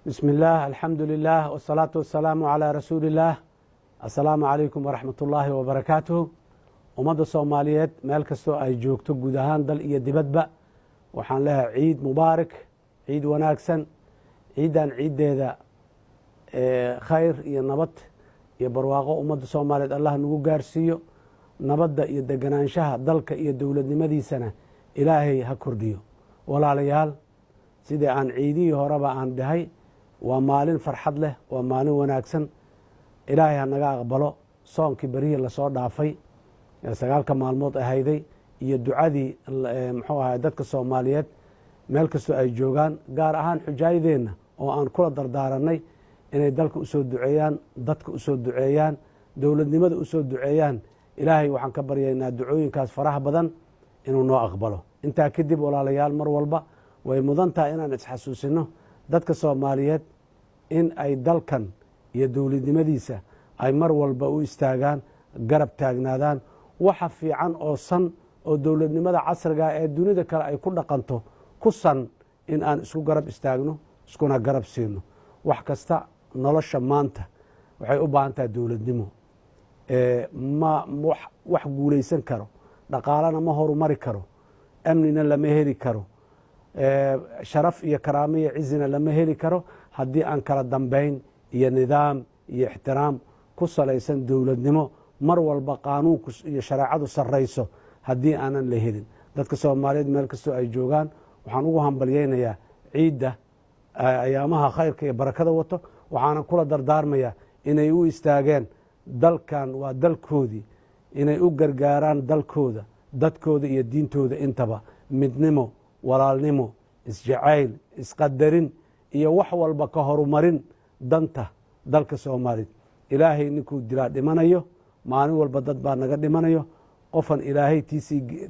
بسم الله الحمد لله والصلاة والسلام على رسول الله السلام عليكم ورحمة الله وبركاته ummadda Soomaaliyeed meel kastoo ay joogto guud ahaan dal iyo dibadba waxaan leeyahay ciid mubaarak ciid wanaagsan ciidan ciideeda khayr iyo nabad iyo barwaaqo ummadda Soomaaliyeed Allah nagu gaarsiiyo nabadda iyo deganaanshaha dalka iyo dawladnimadiisana Ilaahay ha kordhiyo walaalayaal sidii aan ciidii horeba aan dhahay waa maalin farxad leh waa maalin wanaagsan Ilaahay ha naga aqbalo soonkii bariye la soo dhaafay sagaalka maalmood ahayday iyo ducadii muxuu ahaa dadka Soomaaliyeed meel kastoo ay joogaan gaar ahaan xujaayadeena oo aan kula dardaaranay inay dalka u soo duceeyaan dadka u soo duceeyaan dawladnimada u soo duceeyaan Ilaahay waxaan ka baryaynaa ducooyinkaas faraha badan inuu noo aqbalo intaa kadib walaalayaal mar walba way mudan tahay inaan isxasuusino dadka Soomaaliyeed in ay dalkan iyo dawladnimadiisa ay mar walba u istaagaan garab taagnaadaan waxa fiican oo san oo dawladnimada casriga ee dunida kale ay ku dhaqanto ku san in aan isku garab istaagno iskuna garab siino wax kasta nolosha maanta waxay u baahan tahay dawladnimo wax guulaysan karo dhaqaalana ma horumari karo amnina lama heli karo sharaf iyo karaamo iyo cizina lama heli karo haddii aan kala dambayn iyo nidaam iyo ixtiraam ku salaysan dawladnimo mar walba qaanuunku iyo shareecadu sarrayso haddii aanan la helin dadka Soomaaliyeed meel kastoo ay joogaan waxaan ugu hambalyaynayaa ciidda ayaamaha khayrka iyo barakada wato waxaana kula dardaarmayaa inay u istaageen dalkan waa dalkoodii inay u gargaaraan dalkooda dadkooda iyo diintooda intaba midnimo walaalnimo isjacayl isqadarin iyo wax walba ka horumarin danta dalka Soomaaliyeed ilaahay ninkuu dilaa dhimanayo maalin walba dad baa naga dhimanayo qofan ilaahay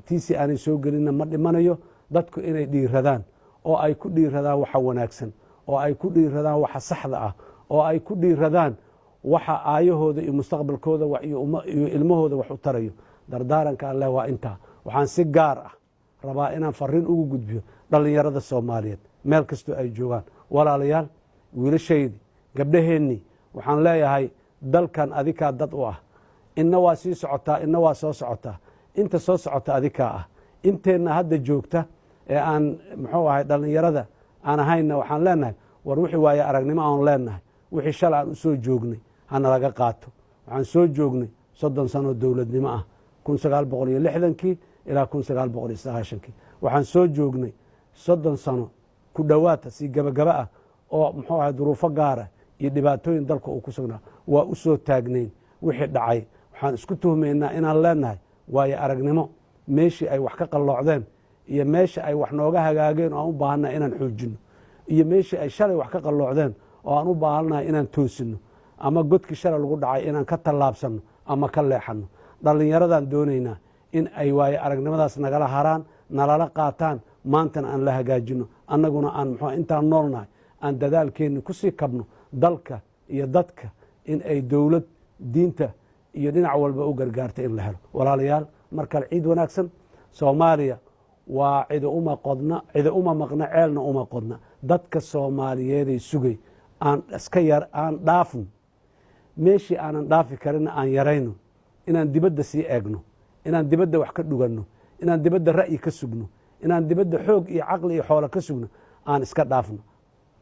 tiisii aanay soo gelinna ma dhimanayo dadku inay dhiiradaan oo ay ku dhiiradaan waxa wanaagsan oo ay ku dhiiradaan waxa saxda ah oo ay ku dhiiradaan waxa aayahooda iyo mustaqbalkooda iyo ilmahooda wax u tarayo dardaaranka Allah waa intaa waxaan si gaar ah rabaa inaan fariin ugu gudbiyo dhalinyarada Soomaaliyeed meel kastoo ay joogaan walaalayaal wiilashaydi gabdhaheennii waxaan leeyahay dalkan adikaa dad u ah inna waa sii socotaa inna waa soo socotaa inta soo socota adikaa ah inteenna hadda joogta ee aan muxuu ahay dhalinyarada aan ahayna waxaan leenahay war wixii waaye aragnimo aan leenahay wixii shalay aan u soo joognay hana laga qaato waxaan soo joognay 30 sano dawladnimo ah 1960kii ilaa 1990kii waxaan soo joognay 30 sano ku dhowaad si gabagaba ah oo muxuu ahay duruufo gaara iyo dhibaatooyin dalka uu ku sugnaa waa u soo taagnayn wixii dhacay waxaan isku tuhmaynaa inaan leenahay waayo aragnimo meeshii ay wax ka qalloocdeen iyo meeshii ay wax nooga hagaageen oo aan u baahannahay inaan xoojinno iyo meeshii ay shalay wax ka qalloocdeen oo aan u baahannahay inaan toosinno ama godkii shalay lagu dhacay inaan ka tallaabsanno ama ka leexanno dhallinyaradan doonaynaa in ay waayo aragnimadaas nagala haraan nalala qaataan maantana aan la hagaajinno annaguna aan muxuu intaan noolnahay aan dadaalkeenni ku sii kabno dalka iyo dadka in ay dawlad diinta iyo dhinac walba u gargaarta in la helo walaalayaal mar kale ciid wanaagsan Soomaaliya waa cid uma maqna ceelna uma qodna dadka Soomaaliyeed ay sugay aan iska yar aan dhaafno meeshii aanan dhaafi karin aan yarayno inaan dibadda sii eegno inaan dibadda wax ka dhuganno inaan dibadda ra'yi ka sugno inaan dibadda xoog iyo caqli iyo xoolo ka sugno aan iska dhaafno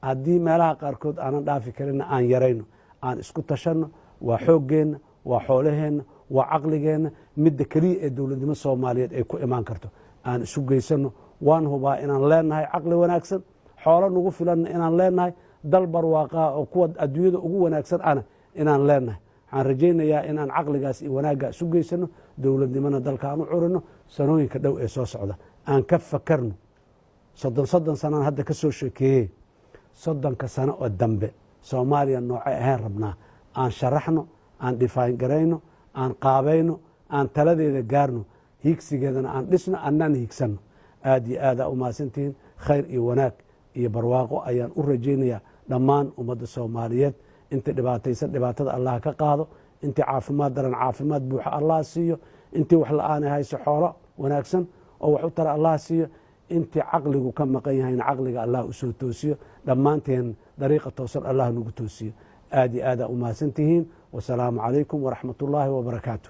haddii meelaha qaarkood aanan dhaafi karinna aan yarayno aan isku tashanno waa xooggeenna waa xoolaheenna waa caqligeenna midda keliya ee dawladnimo Soomaaliyeed ay ku imaan karto aan isu geysanno waan hubaa inaan leenahay caqli wanaagsan xoolo nagu filanna inaan leenahay dal barwaaqaa oo kuwa adduunyada ugu wanaagsan ana inaan leenahay waxaan rajaynayaa inaan caqligaas iyo wanaaggaa isu geysanno dawladnimona dalka aan u curino sanooyinka dhow ee soo socda aan ka fakarno 30 sanaan hadda ka soo sheekeeyey 30 sano oo dambe Soomaaliya noocay ahayn rabnaa aan sharaxno aan dhifaan garayno aan qaabayno aan taladeeda gaarno hiigsigeedana aan dhisno annaan hiigsanno aad iyo aad u maasantiin khayr iyo wanaag iyo barwaaqo ayaan u rajaynayaa dhammaan ummadda Soomaaliyeed inta dhibaataysan dhibaatada Allah ka qaado inta caafimaad daran caafimaad buuxa Allah siiyo inta wax la'aan hayso xoolo wanaagsan oo wax u tara Allah siiyo intii caqligu ka maqan yahay caqliga Allah u soo toosiyo dhammaanteen dariiqa toosan allah nagu toosiyo aad iyo aada u mahadsantihiin wasalaamu calaykum waraxmat ullaahi wabarakaatu